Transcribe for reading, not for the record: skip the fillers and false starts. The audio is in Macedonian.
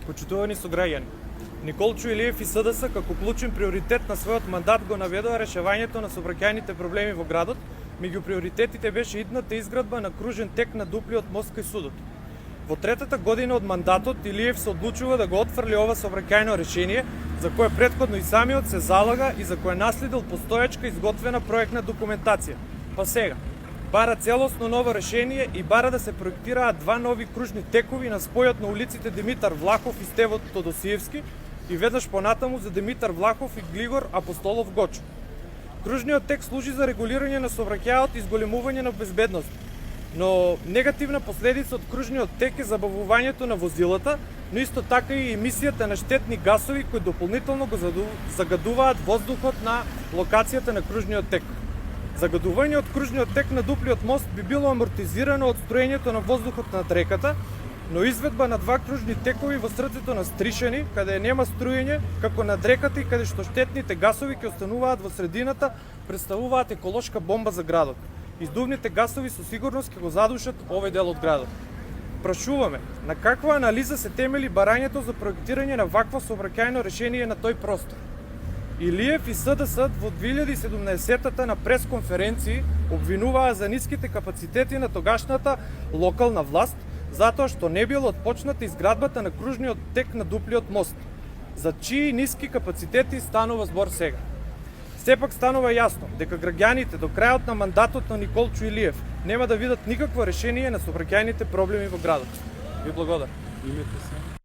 Почитувани сограѓани, Николчо Илиев и СДС како клучен приоритет на својот мандат го наведоа решавањето на сообраќајните проблеми во градот. Меѓу приоритетите беше идната изградба на кружен тек на дуплиот мост кај судот. Во третата година од мандатот Илиев се одлучува да го отфрли ова сообраќајно решение, за кое претходно и самиот се залага и за кое наследил постоечка изготвена проектна документација. Па сега бара целосно ново решение и бара да се проектираат два нови кружни текови на спојот на улиците Димитар Влахов и Стево Тодосиевски и веднаш понатаму за Димитар Влахов и Глигор Апостолов Гочо. Кружниот тек служи за регулирање на сообраќајот и зголемување на безбедност, но негативна последица од кружниот тек е забавувањето на возилата, но исто така и емисијата на штетни гасови кои дополнително го загадуваат воздухот на локацијата на кружниот тек. Загадување од кружниот тек на дуплиот мост би било амортизирано од струењето на воздухот над реката, но изведба на два кружни текови во срцето на Стришани, каде нема струење, како над реката и каде што штетните гасови ќе остануваат во средината, представуваат еколошка бомба за градот. Издувните гасови со сигурност ќе го задушат овој дел од градот. Прашуваме, на каква анализа се темели барањето за проектирање на вакво сообраќајно решение на тој простор? Илиев и СДС во 2017-та на пресконференции обвинуваа за ниските капацитети на тогашната локална власт, затоа што не било отпочната изградбата на кружниот тек на дуплиот мост. За чии ниски капацитети станува збор сега? Сепак станува јасно дека граѓаните до крајот на мандатот на Николчо Илиев нема да видат никакво решение на сообраќајните проблеми во градот. Ви благодарам. Името се?